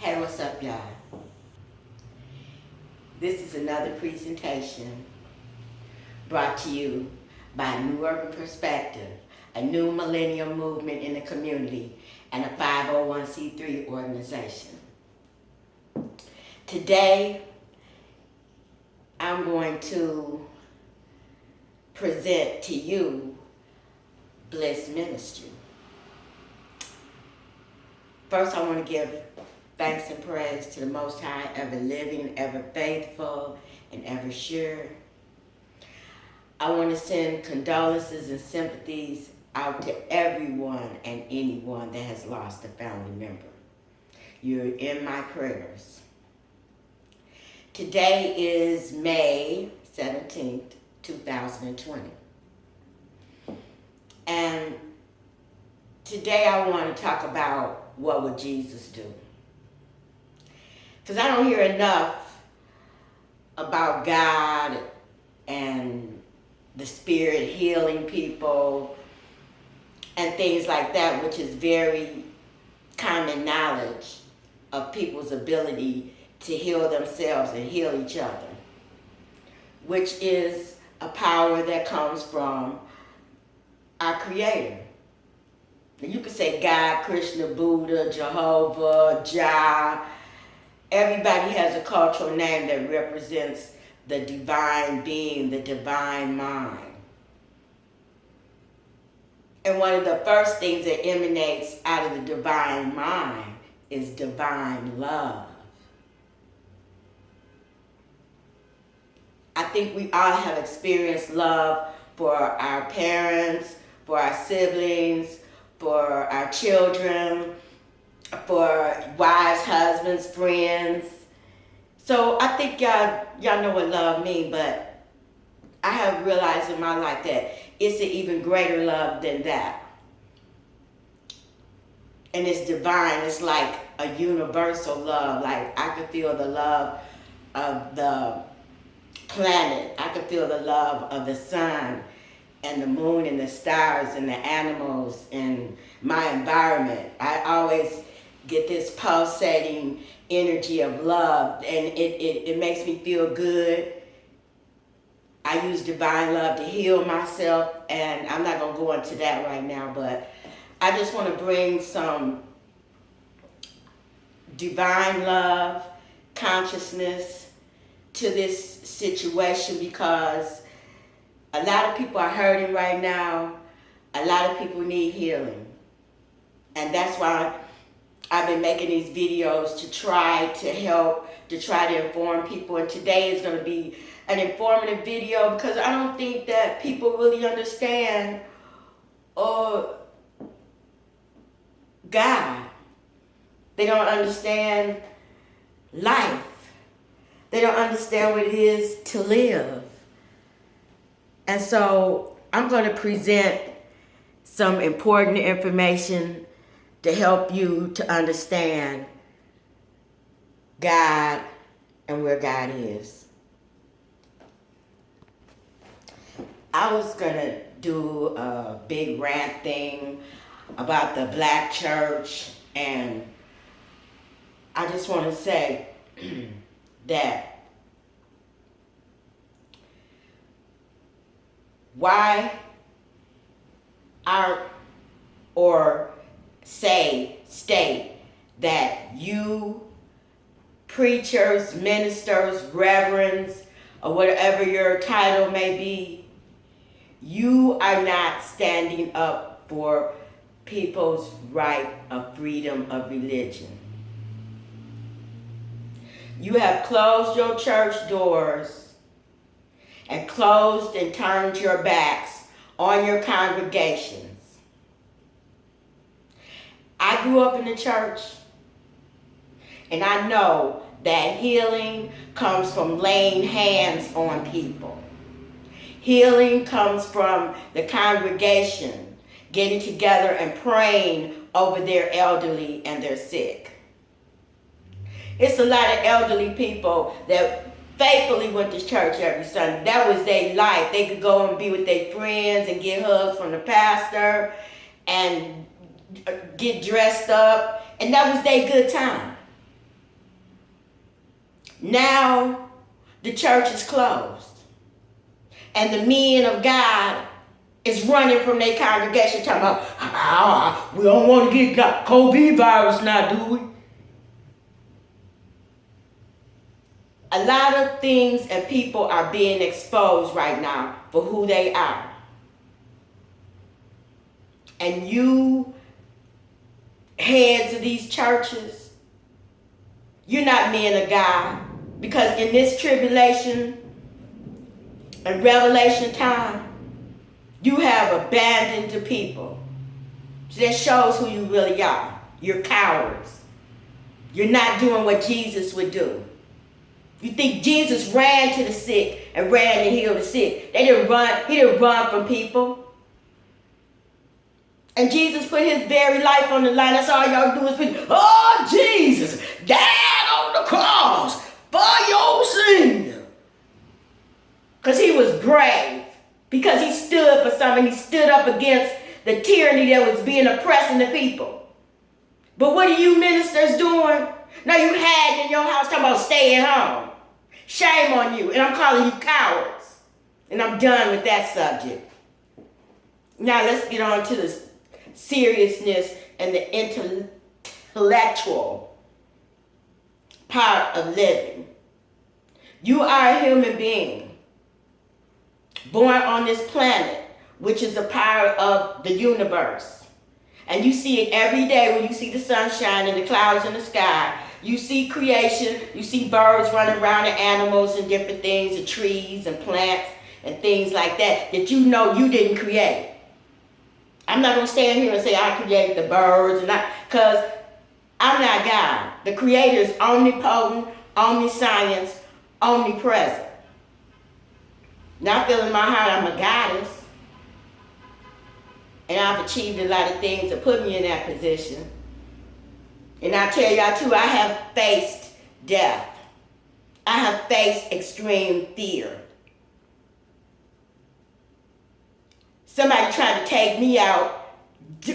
Hey, what's up, y'all? This is another presentation brought to you by New Urban Perspective, a new millennium movement in the community, and a 501c3 organization. Today, I'm going to present to you Bliss Ministry. First, I want to give thanks and praise to the Most High, ever living, ever faithful, and ever sure. I want to send condolences and sympathies out to everyone and anyone that has lost a family member. You're in my prayers. Today is May 17th, 2020. And today I want to talk about what would Jesus do. Because I don't hear enough about God and the Spirit healing people and things like that, which is very common knowledge of people's ability to heal themselves and heal each other, which is a power that comes from our Creator. You could say God, Krishna, Buddha, Jehovah, Jah. Everybody has a cultural name that represents the divine being, the divine mind. And one of the first things that emanates out of the divine mind is divine love. I think we all have experienced love for our parents, for our siblings, for our children, for wives, husbands, friends. So I think y'all know what love means, but I have realized in my life that it's an even greater love than that. And it's divine. It's like a universal love. Like I could feel the love of the planet. I could feel the love of the sun and the moon and the stars and the animals and my environment. I always get this pulsating energy of love, and it makes me feel good. I use divine love to heal myself, and I'm not going to go into that right now, but I just want to bring some divine love, consciousness to this situation, because a lot of people are hurting right now. A lot of people need healing. And that's why I've been making these videos to try to help, to try to inform people. And today is going to be an informative video because I don't think that people really understand God. They don't understand life. They don't understand what it is to live. And so I'm going to present some important information to help you to understand God and where God is. I was going to do a big rant thing about the black church, and I just want to say that why state that you preachers, ministers, reverends, or whatever your title may be, you are not standing up for people's right of freedom of religion. You have closed your church doors and closed and turned your backs on your congregations. I grew up in the church, and I know that healing comes from laying hands on people. Healing comes from the congregation getting together and praying over their elderly and their sick. It's a lot of elderly people that faithfully went to church every Sunday. That was their life. They could go and be with their friends and get hugs from the pastor and get dressed up, and that was their good time. Now the church is closed. And the men of God is running from their congregation talking about, we don't want to get COVID virus now, do we? A lot of things and people are being exposed right now for who they are. And you, heads of these churches, you're not men of God. Because in this tribulation and revelation time, you have abandoned the people. So that shows who you really are. You're cowards. You're not doing what Jesus would do. You think Jesus ran to the sick and ran to heal the sick. He didn't run from people. And Jesus put his very life on the line. That's all y'all do is put, oh, Jesus died on the cross for your sin. Because he was brave. Because he stood for something. He stood up against the tyranny that was being oppressing the people. But what are you ministers doing? Now you had in your house talking about staying home. Shame on you. And I'm calling you cowards. And I'm done with that subject. Now let's get on to the seriousness and the intellectual part of living. You are a human being born on this planet, which is a part of the universe. And you see it every day when you see the sunshine and the clouds in the sky. You see creation, you see birds running around and animals and different things and trees and plants and things like that you know you didn't create. I'm not going to stand here and say I created the birds, because I'm not God. The Creator is omnipotent, omniscience, omnipresent. Now I feel in my heart I'm a goddess. And I've achieved a lot of things that put me in that position. And I tell y'all too, I have faced death. I have faced extreme fear. Somebody tried to take me out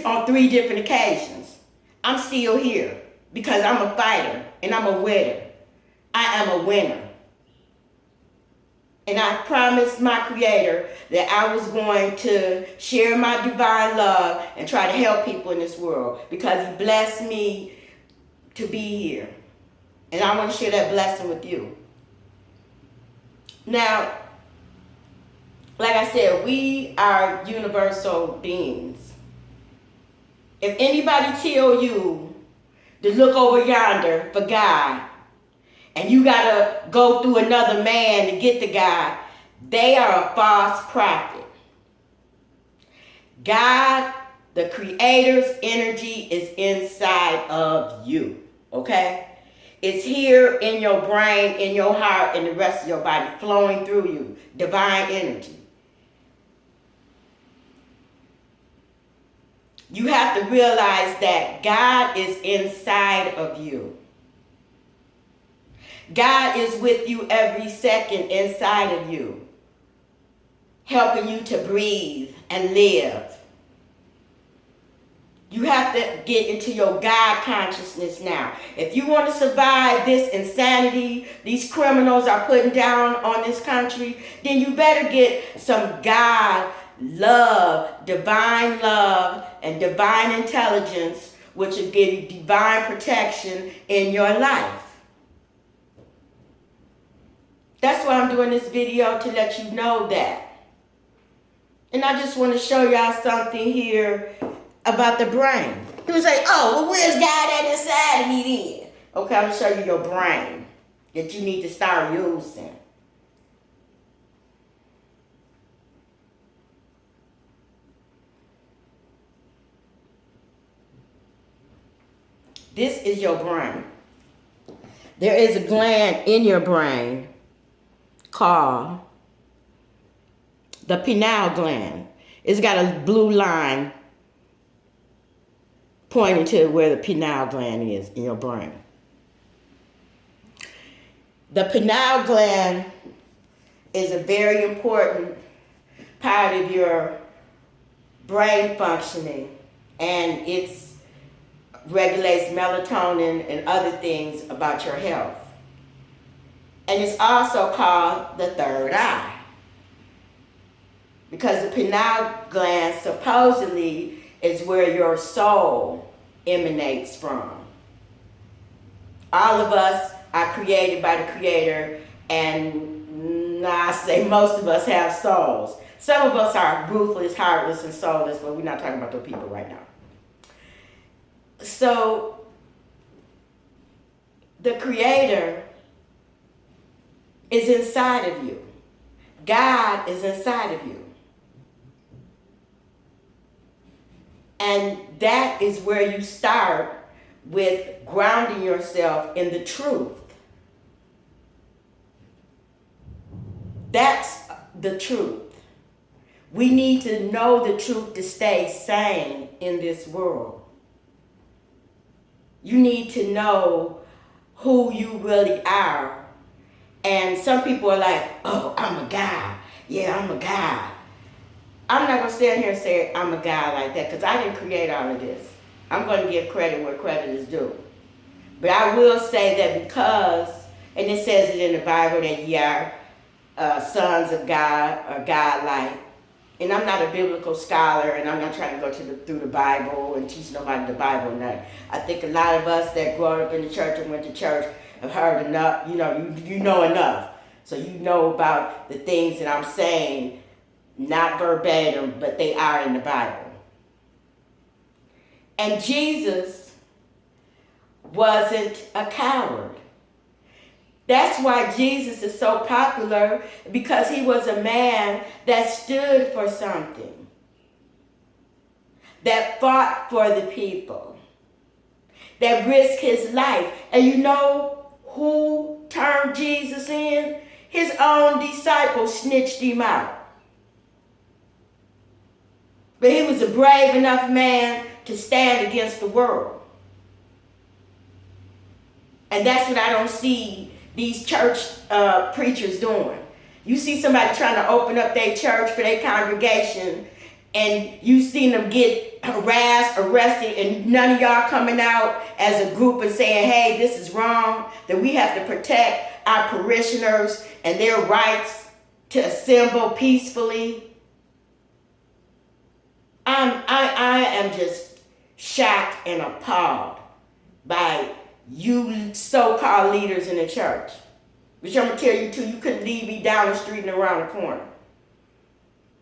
on 3 different occasions. I'm still here because I'm a fighter and I'm a winner. I am a winner. And I promised my Creator that I was going to share my divine love and try to help people in this world because He blessed me to be here. And I want to share that blessing with you. Now, like I said, we are universal beings. If anybody tell you to look over yonder for God, and you got to go through another man to get to God, they are a false prophet. God, the Creator's energy is inside of you, okay? It's here in your brain, in your heart, and the rest of your body, flowing through you, divine energy. You have to realize that God is inside of you. God is with you every second inside of you, helping you to breathe and live. You have to get into your God consciousness now. If you want to survive this insanity these criminals are putting down on this country, then you better get some God love, and divine intelligence, which will give you divine protection in your life. That's why I'm doing this video, to let you know that. And I just want to show y'all something here about the brain. People say, oh, well, where's God at inside of me then? Okay, I'm going to show you your brain that you need to start using. This is your brain. There is a gland in your brain called the pineal gland. It's got a blue line pointing to where the pineal gland is in your brain. The pineal gland is a very important part of your brain functioning, and it regulates melatonin and other things about your health. And it's also called the third eye. Because the pineal gland supposedly is where your soul emanates from. All of us are created by the Creator, and I say most of us have souls. Some of us are ruthless, heartless, and soulless, but we're not talking about those people right now. So, the Creator is inside of you. God is inside of you. And that is where you start with grounding yourself in the truth. That's the truth. We need to know the truth to stay sane in this world. You need to know who you really are. And some people are like, oh, I'm a guy. Yeah, I'm a guy. I'm not going to stand here and say I'm a guy like that, because I didn't create all of this. I'm going to give credit where credit is due. But I will say that because, and it says it in the Bible that ye are sons of God or God-like. And I'm not a biblical scholar, and I'm not trying to go through the Bible and teach nobody the Bible. And I think a lot of us that grew up in the church and went to church have heard enough. You know enough. So you know about the things that I'm saying, not verbatim, but they are in the Bible. And Jesus wasn't a coward. That's why Jesus is so popular, because he was a man that stood for something, that fought for the people, that risked his life. And you know who turned Jesus in? His own disciples snitched him out. But he was a brave enough man to stand against the world. And that's what I don't see these church preachers doing. You see somebody trying to open up their church for their congregation, and you seen them get harassed, arrested, and none of y'all coming out as a group and saying, hey, this is wrong, that we have to protect our parishioners and their rights to assemble peacefully. I am just shocked and appalled by you so-called leaders in the church. Which I'm going to tell you too, you couldn't lead me down the street and around the corner.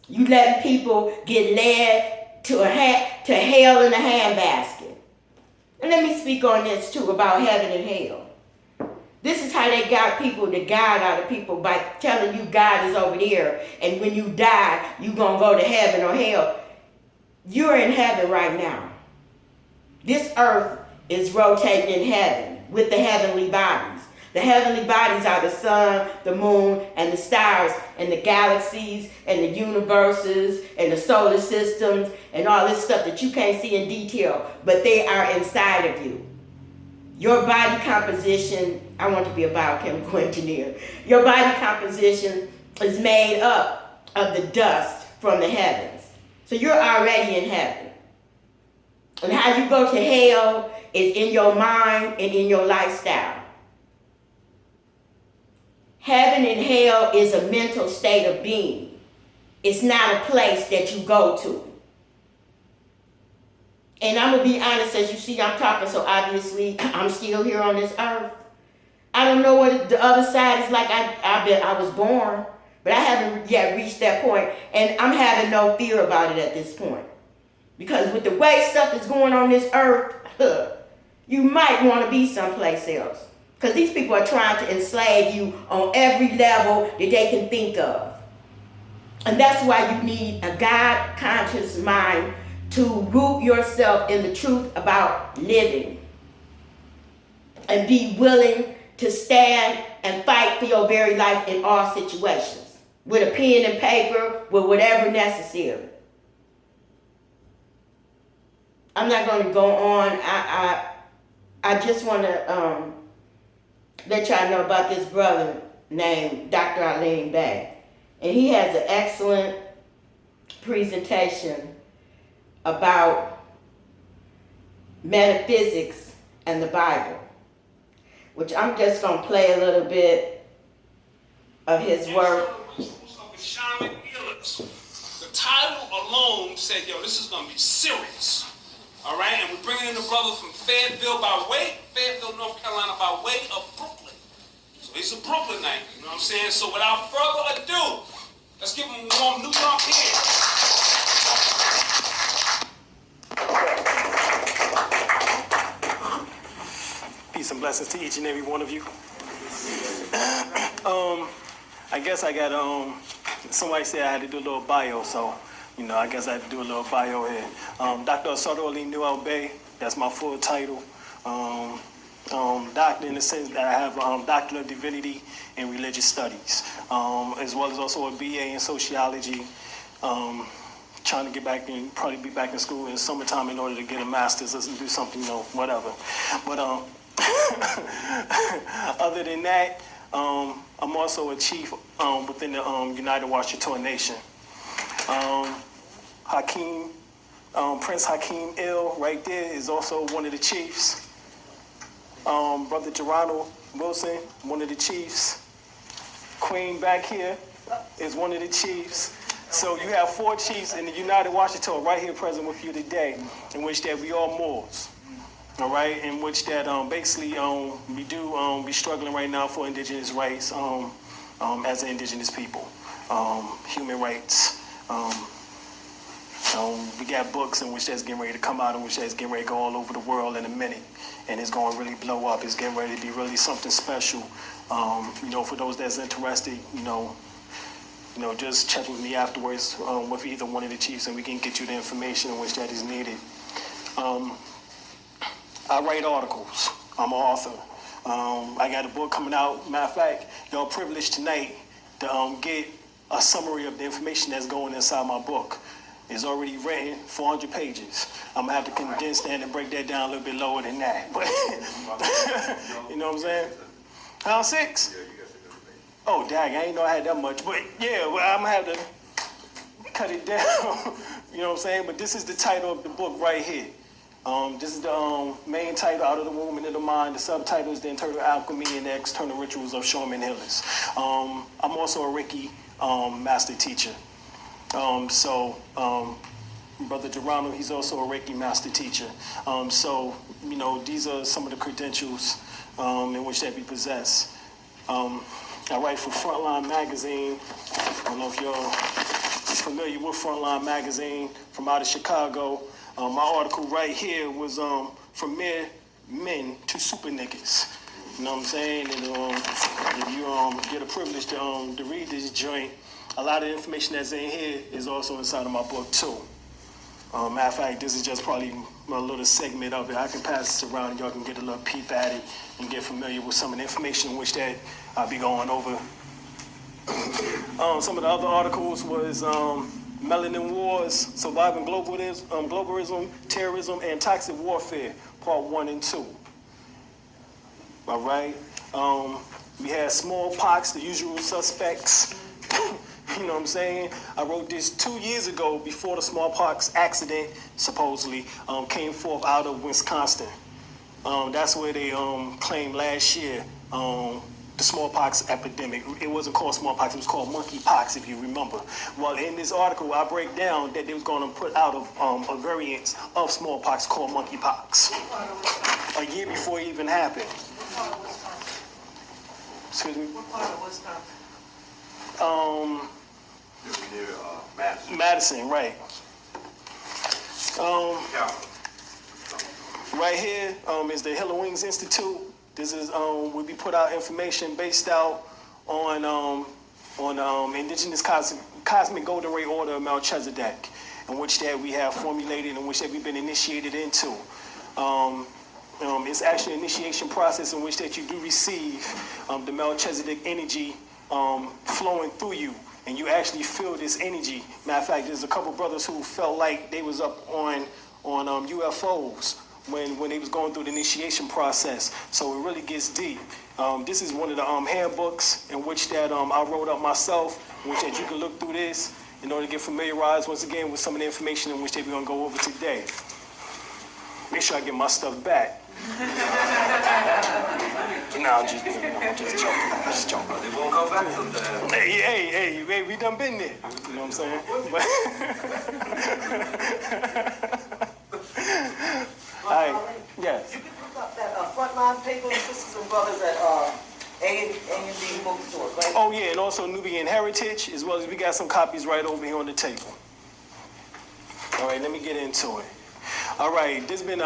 You letting people get led to hell in a handbasket. And let me speak on this too, about heaven and hell. This is how they got people to guide out of people, by telling you God is over there, and when you die, you're going to go to heaven or hell. You're in heaven right now. This earth is rotating in heaven with the heavenly bodies. The heavenly bodies are the sun, the moon, and the stars, and the galaxies, and the universes, and the solar systems, and all this stuff that you can't see in detail, but they are inside of you. Your body composition, I want to be a biochemical engineer. Your body composition is made up of the dust from the heavens. So you're already in heaven. And how you go to hell is in your mind and in your lifestyle. Heaven and hell is a mental state of being. It's not a place that you go to. And I'm going to be honest, as you see, I'm talking, so obviously I'm still here on this earth. I don't know what the other side is like. I was born, but I haven't yet reached that point, and I'm having no fear about it at this point. Because with the way stuff is going on this earth, you might want to be someplace else. Because these people are trying to enslave you on every level that they can think of. And that's why you need a God-conscious mind to root yourself in the truth about living. And be willing to stand and fight for your very life in all situations. With a pen and paper, with whatever necessary. I'm not going to go on. I just want to let y'all know about this brother named Dr. Arlene Bay. And he has an excellent presentation about metaphysics and the Bible, which I'm just going to play a little bit of his work. Of the shaman healers. The title alone said, yo, this is going to be serious. All right? And we're bringing in the brother from Fayetteville, North Carolina, by way of Brooklyn. So he's a Brooklynite, you know what I'm saying? So without further ado, let's give him a warm New York hand. Peace and blessings to each and every one of you. I guess I got, somebody said I had to do a little bio, so, I guess I had to do a little bio here. Dr. Asaroli Newell Bay, that's my full title. Doctor in the sense that I have Doctor of Divinity in Religious Studies, as well as also a BA in Sociology. Trying to get back in, probably be back in school in the summertime in order to get a master's or do something, whatever. But other than that, I'm also a chief within the United Washington Nation. Prince Hakeem Ill, right there, is also one of the chiefs. Brother Geronimo Wilson, one of the chiefs. Queen back here is one of the chiefs. So you have 4 chiefs in the United Washington right here present with you today, in which that we are Moors. All right, in which that basically we do be struggling right now for indigenous rights as an indigenous people, human rights. We got books in which that's getting ready to come out, in which that's getting ready to go all over the world in a minute, and it's going to really blow up. It's getting ready to be really something special. For those that's interested, just check with me afterwards with either one of the chiefs, and we can get you the information in which that is needed. I write articles. I'm an author. I got a book coming out. Matter of fact, y'all privileged tonight to get a summary of the information that's going inside my book. It's already written, 400 pages. I'm gonna have to condense that and break that down a little bit lower than that. But you know what I'm saying? How 6? Oh, dang, I ain't know I had that much. But yeah, well, I'm gonna have to cut it down. You know what I'm saying? But this is the title of the book right here. This is the main title, Out of the Womb into the Mind. The subtitle is The Internal Alchemy and the External Rituals of Shaman Healers. I'm also a Reiki master teacher. Brother Geronimo, he's also a Reiki master teacher. These are some of the credentials in which that we possess. I write for Frontline Magazine. I don't know if you're familiar with Frontline Magazine from out of Chicago. My article right here was From Mere Men to Super Niggas. You know what I'm saying? And if you get a privilege to read this joint, a lot of the information that's in here is also inside of my book too. Matter of fact, this is just probably a little segment of it. I can pass this around and y'all can get a little peep at it and get familiar with some of the information which that I'll be going over. Some of the other articles was Melanin Wars, Surviving Globalism, Terrorism, and Toxic Warfare, Part 1 and 2. All right. We had smallpox, the usual suspects. You know what I'm saying? I wrote this 2 years ago before the smallpox accident, supposedly, came forth out of Wisconsin. That's where they claimed last year the smallpox epidemic. It wasn't called smallpox, it was called monkeypox, if you remember. Well, in this article, I break down that they was going to put out a variant of smallpox called monkeypox a year before it even happened. What part of Wisconsin? Excuse me? What part of Wisconsin? Madison, right. Right here is the Hiller Wings Institute. This is where we put out information based out on indigenous cosmic golden ray order of Melchizedek, in which that we have formulated, in which that we've been initiated into. It's actually an initiation process in which that you do receive the Melchizedek energy flowing through you, and you actually feel this energy. Matter of fact, there's a couple brothers who felt like they was up on UFOs when they was going through the initiation process. So it really gets deep. This is one of the handbooks in which that I wrote up myself, in which that you can look through this in order to get familiarized once again with some of the information in which that we're gonna go over today. Make sure I get my stuff back. No, I'm just joking. Just joking. They won't come back sometime. Hey, we done been there. You know what I'm saying? But all right, yes. You can look up that frontline paper, sisters and brothers at A&D bookstore, right? Oh yeah, and also Nubian Heritage, as well as we got some copies right over here on the table. All right, let me get into it. All right, this been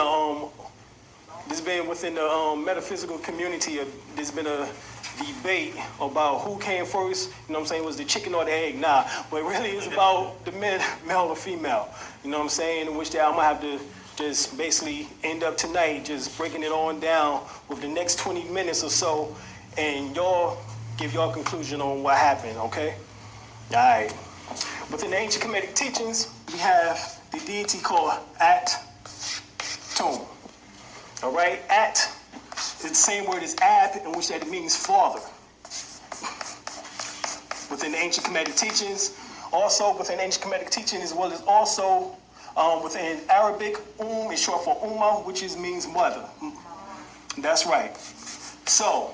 within the metaphysical community. There's been a debate about who came first. You know what I'm saying? Was the chicken or the egg? Nah, but really it's about the male or female. You know what I'm saying? In which I'm gonna have to just basically end up tonight just breaking it on down with the next 20 minutes or so, and y'all give your conclusion on what happened. Okay? All right. Within the ancient Kemetic teachings, we have the deity called At-Tum. All right, At is the same word as Ab, in which that it means father. Within the ancient Kemetic teachings, also within ancient Kemetic teaching, as well as also within Arabic, is short for Umma, which means mother. That's right. So,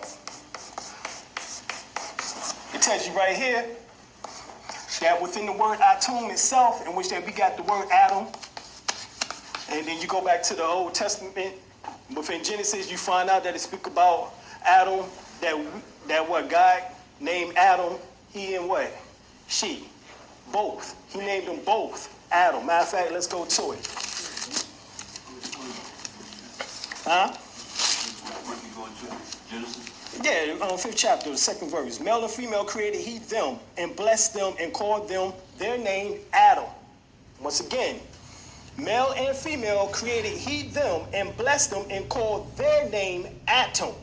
it tells you right here that within the word Atum itself, in which that we got the word Adam, and then you go back to the Old Testament, within Genesis, you find out that it speaks about Adam, that what God named Adam, he and what? She. Both. He named them both Adam. Matter of fact, let's go to it. Huh? Yeah, 5th chapter, the 2nd verse. Male and female created he them, and blessed them, and called them their name Adam. Once again, male and female created he them, and blessed them, and called their name Atom,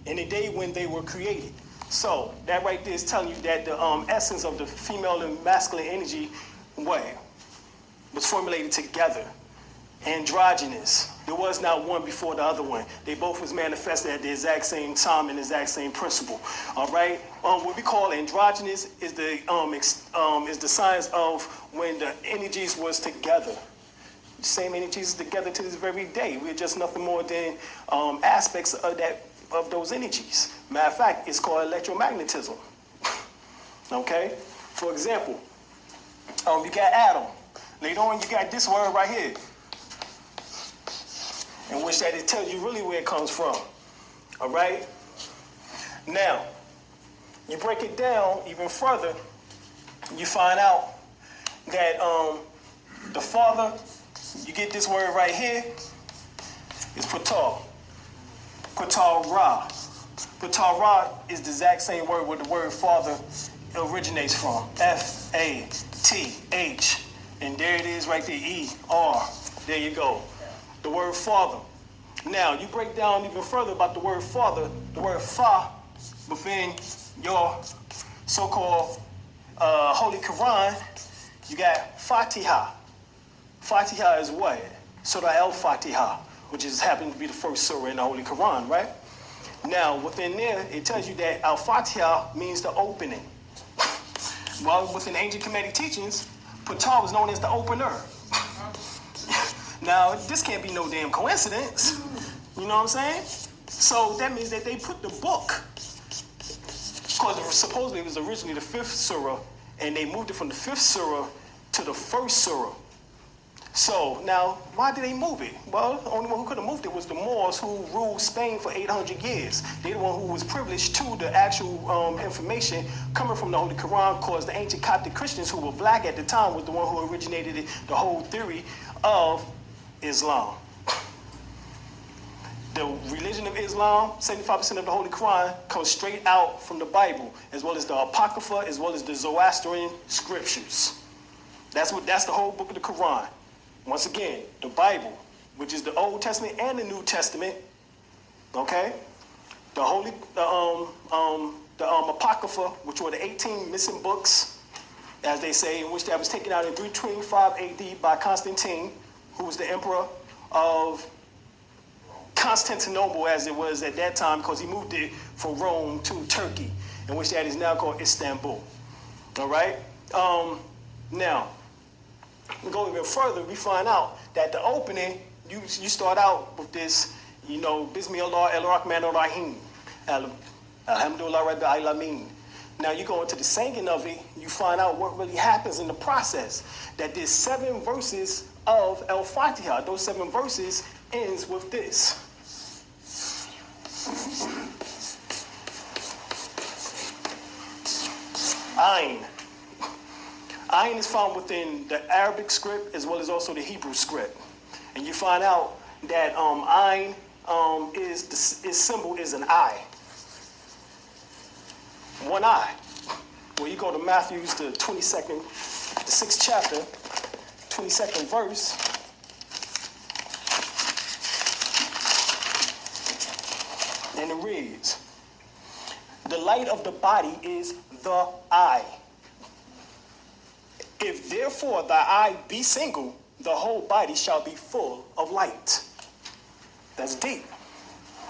in the day when they were created. So that right there is telling you that the essence of the female and masculine energy was formulated together, androgynous. There was not one before the other one. They both was manifested at the exact same time and the exact same principle. All right. What we call androgynous is the science of when the energies was together. The same energies together to this very day. We're just nothing more than aspects of those energies. Matter of fact, it's called electromagnetism. Okay. For example, you got Adam. Later on, you got this word right here, in which that it tells you really where it comes from. All right? Now, you break it down even further, you find out that the father, you get this word right here, is Patar. Patar Ra. Patar Ra is the exact same word where the word father originates from. F-A-T-H. And there it is right there, E-R. There you go. The word father. Now, you break down even further about the word father, the word fa, within your so-called Holy Quran, you got Fatiha. Fatiha is what? Surah al-Fatiha, which happens to be the first surah in the Holy Quran, right? Now, within there, it tells you that al-Fatiha means the opening. While within ancient Kemetic teachings, Ptah was known as the opener. Now, this can't be no damn coincidence. You know what I'm saying? So that means that they put the book, because supposedly it was originally the 5th surah, and they moved it from the 5th surah to the 1st surah. So now, why did they move it? Well, the only one who could have moved it was the Moors, who ruled Spain for 800 years. They're the one who was privileged to the actual information coming from the Holy Quran, because the ancient Coptic Christians, who were black at the time, was the one who originated the whole theory of Islam. The religion of Islam, 75% of the Holy Quran, comes straight out from the Bible, as well as the Apocrypha, as well as the Zoroastrian scriptures. That's the whole book of the Quran. Once again, the Bible, which is the Old Testament and the New Testament, okay? The Apocrypha, which were the 18 missing books, as they say, in which that was taken out in 325 AD by Constantine, who was the emperor of Constantinople, as it was at that time, because he moved it from Rome to Turkey, in which that is now called Istanbul. All right? Now, we go even further, we find out that the opening, you start out with this, Bismillah el-Rahman el-Rahim. Alhamdulillah Rabbil Alameen. Now you go into the singing of it, you find out what really happens in the process. That there's 7 verses of Al-Fatiha. Those 7 verses ends with this. Ayn. Ayn is found within the Arabic script as well as also the Hebrew script. And you find out that Ayn its symbol is an eye. One eye. Well, you go to Matthew's, the 6th chapter, 22nd verse. And it reads, the light of the body is the eye. If therefore thy eye be single, the whole body shall be full of light. That's deep.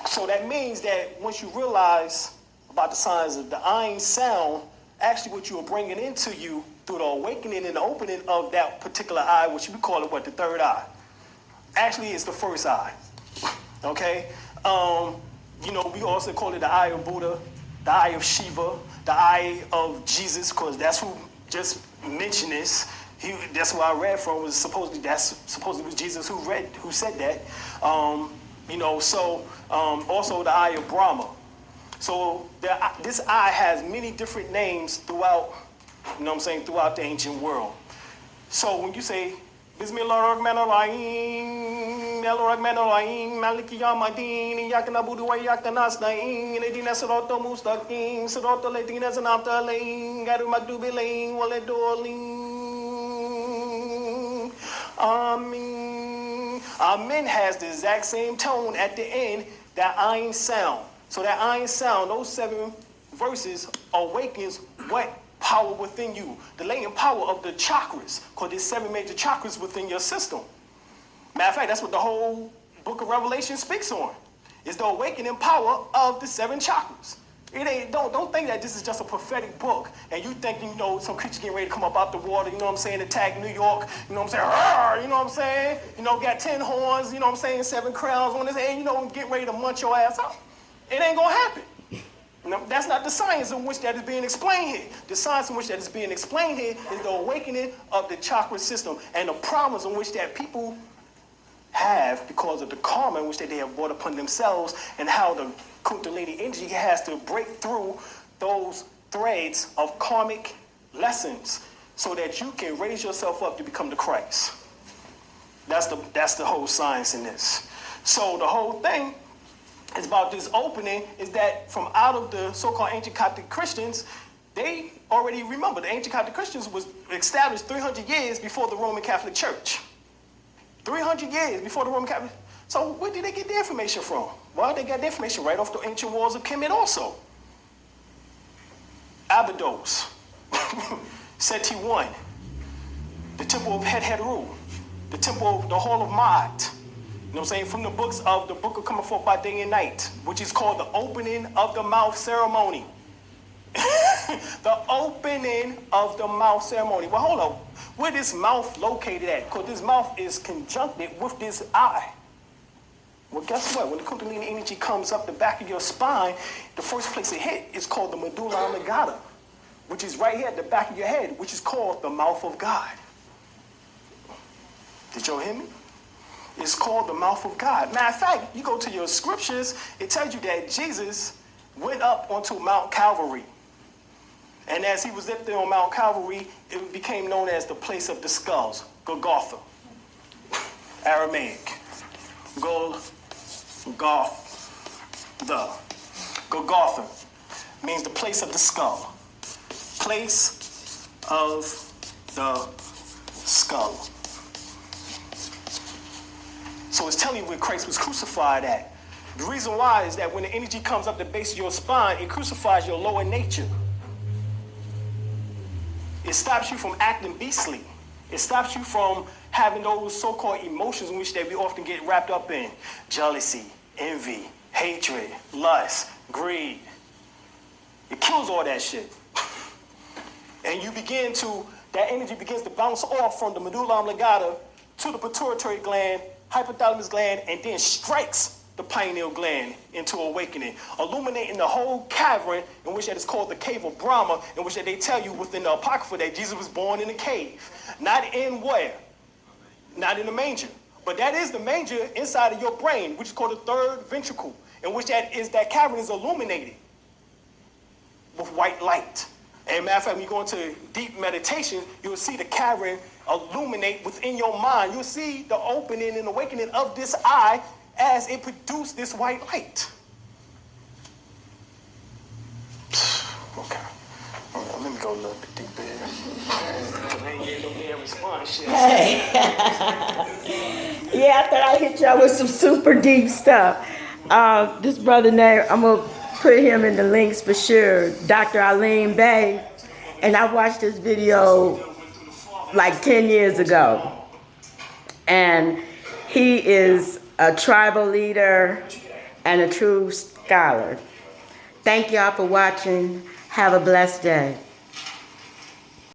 So that means that once you realize about the signs of the ayin sound, actually what you are bringing into you through the awakening and the opening of that particular eye, which we call it the third eye. Actually, it's the first eye. Okay? We also call it the eye of Buddha, the eye of Shiva, the eye of Jesus, because that's who just mentioned this. That's where I read from. Was supposedly was Jesus who said that. Also the eye of Brahma. So this eye has many different names throughout the ancient world. So when you say Bismillahirrahmanirrahim, Bismillahirrahmanirrahim, Maliki Yawmiddin, Iyyaka na'budu wa iyyaka nasta'in, Ihdinas siratal mustaqim, siratal ladzina an'amta alaihim, ghayril maghdubi alaihim waladdallin. Amen. Amen has the exact same tone at the end, that ayin sound. So that ayin sound, those 7 verses awakens what? Power within you. The latent power of the chakras, because there's 7 major chakras within your system. Matter of fact, that's what the whole book of Revelation speaks on. It's the awakening power of the 7 chakras. It ain't, don't think that this is just a prophetic book and you thinking, some creature getting ready to come up out the water, attack New York, got 10 horns, 7 crowns on his head, get ready to munch your ass out. It ain't gonna happen. That's not the science in which that is being explained here. The science in which that is being explained here is the awakening of the chakra system and the problems in which that people have because of the karma in which they have brought upon themselves, and how the Kundalini energy has to break through those threads of karmic lessons so that you can raise yourself up to become the Christ. That's the whole science in this. So the whole thing is about this opening is that from out of the so-called ancient Coptic Christians, they already remember the ancient Coptic Christians was established 300 years before the Roman Catholic Church. 300 years before the Roman Catholic. So where did they get the information from? Well, they got the information right off the ancient walls of Kemet also. Abydos, Seti I, the temple of Het-Heru, the temple of the Hall of Maat. From the book of coming forth by day and night, which is called the opening of the mouth ceremony. The opening of the mouth ceremony. Well, hold on. Where this mouth located at? Because this mouth is conjuncted with this eye. Well, guess what? When the Kundalini energy comes up the back of your spine, the first place it hit is called the medulla oblongata, which is right here at the back of your head, which is called the mouth of God. Did y'all hear me? It's called the mouth of God. Matter of fact, you go to your scriptures, it tells you that Jesus went up onto Mount Calvary. And as he was up there on Mount Calvary, it became known as the place of the skulls, Golgotha. Aramaic. Golgotha means the place of the skull. Place of the skull. So it's telling you where Christ was crucified at. The reason why is that when the energy comes up the base of your spine, it crucifies your lower nature. It stops you from acting beastly. It stops you from having those so-called emotions in which that we often get wrapped up in. Jealousy, envy, hatred, lust, greed. It kills all that shit. And that energy begins to bounce off from the medulla oblongata to the pituitary gland, hypothalamus gland, and then strikes the pineal gland into awakening, illuminating the whole cavern in which that is called the cave of Brahma, in which that they tell you within the Apocrypha that Jesus was born in a cave. Not in where? Not in the manger. But that is the manger inside of your brain, which is called the third ventricle, in which that cavern is illuminated with white light. And matter of fact, when you go into deep meditation, you'll see the cavern illuminate within your mind. You'll see the opening and awakening of this eye as it produced this white light. Okay. Let me go a little bit deeper here. I ain't getting no damn response yet. Hey. Yeah, I thought I hit y'all with some super deep stuff. This brother name, I'm going to put him in the links for sure, Dr. Alim Bey. And I watched this video like 10 years ago. And he is a tribal leader and a true scholar. Thank y'all for watching. Have a blessed day.